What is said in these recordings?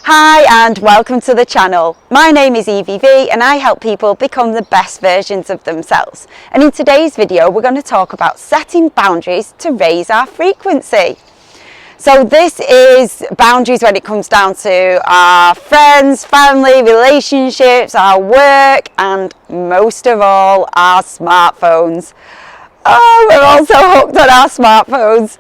Hi and welcome to the channel. My name is Evie V and I help people become the best versions of themselves. And in today's video we're going to talk about setting boundaries to raise our frequency. So this is boundaries when it comes down to our friends, family, relationships, our work, and most of all our smartphones. Oh, we're all so hooked on our smartphones,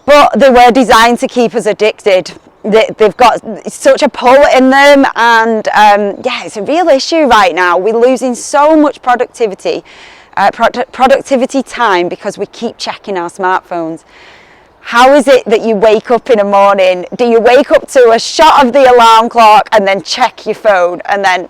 but they were designed to keep us addicted. They've got such a pull in them, and yeah, it's a real issue right now. We're losing so much productivity time because we keep checking our smartphones. How is it that you wake up in the morning? Do you wake up to a shot of the alarm clock and then check your phone, and then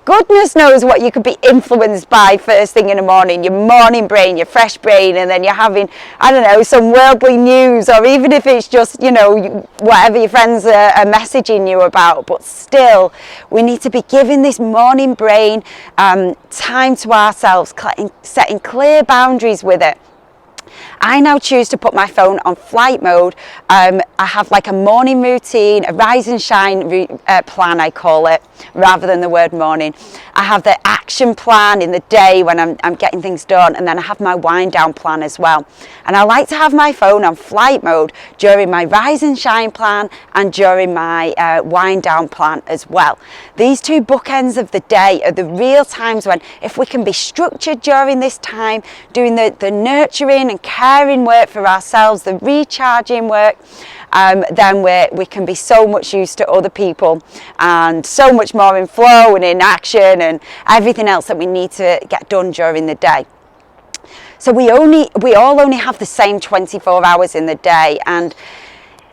goodness knows what you could be influenced by first thing in the morning, your morning brain, your fresh brain, and then you're having, I don't know, some worldly news, or even if it's just, you know, whatever your friends are messaging you about. But still, we need to be giving this morning brain time to ourselves, setting clear boundaries with it. I now choose to put my phone on flight mode. I have like a morning routine, a rise and shine plan, I call it, rather than the word morning. I have the action plan in the day when I'm getting things done, and then I have my wind down plan as well. And I like to have my phone on flight mode during my rise and shine plan and during my wind down plan as well. These two bookends of the day are the real times when, if we can be structured during this time, doing the nurturing and caring work for ourselves, the recharging work, then we can be so much use to other people and so much more in flow and in action and everything else that we need to get done during the day. So we all only have the same 24 hours in the day. And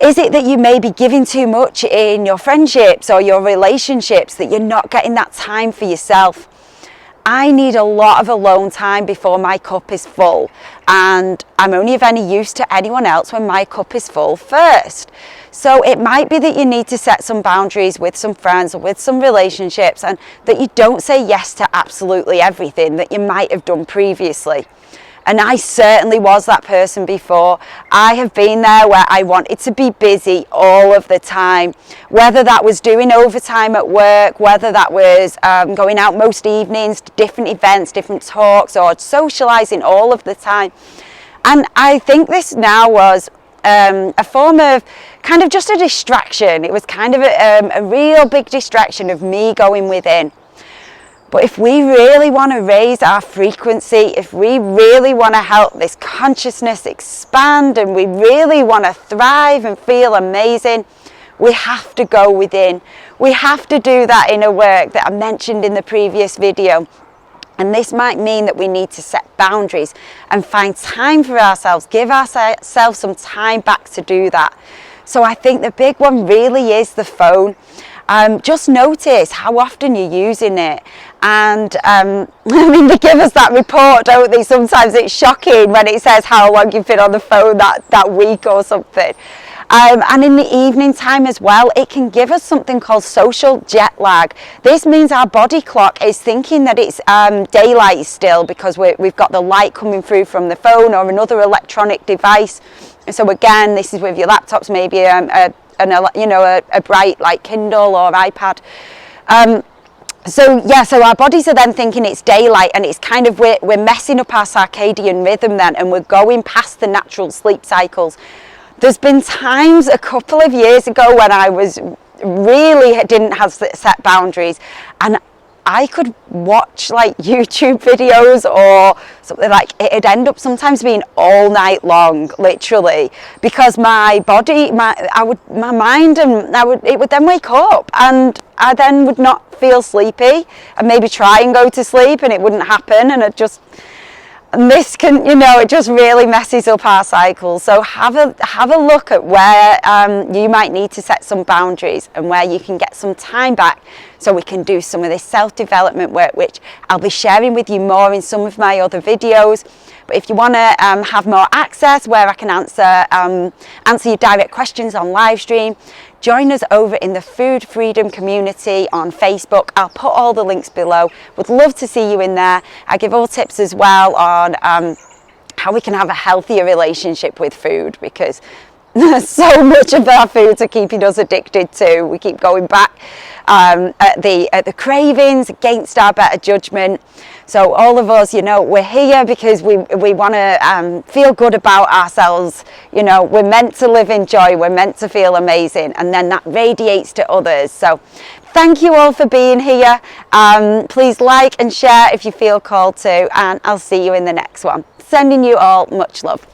is it that you may be giving too much in your friendships or your relationships, that you're not getting that time for yourself? I need a lot of alone time before my cup is full, and I'm only of any use to anyone else when my cup is full first. So it might be that you need to set some boundaries with some friends or with some relationships, and that you don't say yes to absolutely everything that you might have done previously. And I certainly was that person before. I have been there where I wanted to be busy all of the time, whether that was doing overtime at work, whether that was going out most evenings to different events, different talks, or socializing all of the time. And I think this now was a form of kind of just a distraction. It was kind of a real big distraction of me going within. But if we really want to raise our frequency, if we really want to help this consciousness expand, and we really want to thrive and feel amazing, we have to go within. We have to do that inner work that I mentioned in the previous video. And this might mean that we need to set boundaries and find time for ourselves, give ourselves some time back to do that. So I think the big one really is the phone. Just notice how often you're using it. And I mean, they give us that report, don't they? Sometimes it's shocking when it says how long you've been on the phone that week or something. And in the evening time as well, it can give us something called social jet lag. This means our body clock is thinking that it's daylight still, because we've got the light coming through from the phone or another electronic device. So again, this is with your laptops, maybe a bright like Kindle or iPad. So our bodies are then thinking it's daylight, and it's kind of we're messing up our circadian rhythm then, and we're going past the natural sleep cycles. There's been times a couple of years ago when I was really didn't have set boundaries, and I could watch like YouTube videos or something, like it'd end up sometimes being all night long, literally, because my body, my mind, and it would then wake up, and I then would not feel sleepy, and maybe try and go to sleep, and it wouldn't happen, and this can, it just really messes up our cycle. So have a look at where you might need to set some boundaries and where you can get some time back, so we can do some of this self-development work, which I'll be sharing with you more in some of my other videos. But if you want to have more access, where I can answer your direct questions on live stream, join us over in the Food Freedom community on Facebook. I'll put all the links below. Would love to see you in there. I give all tips as well on how we can have a healthier relationship with food, because so much of our foods are keeping us addicted to. We keep going back at the cravings against our better judgment. So all of us, you know, we're here because we want to feel good about ourselves. You know, we're meant to live in joy. We're meant to feel amazing, and then that radiates to others. So thank you all for being here. Please like and share if you feel called to, and I'll see you in the next one. Sending you all much love.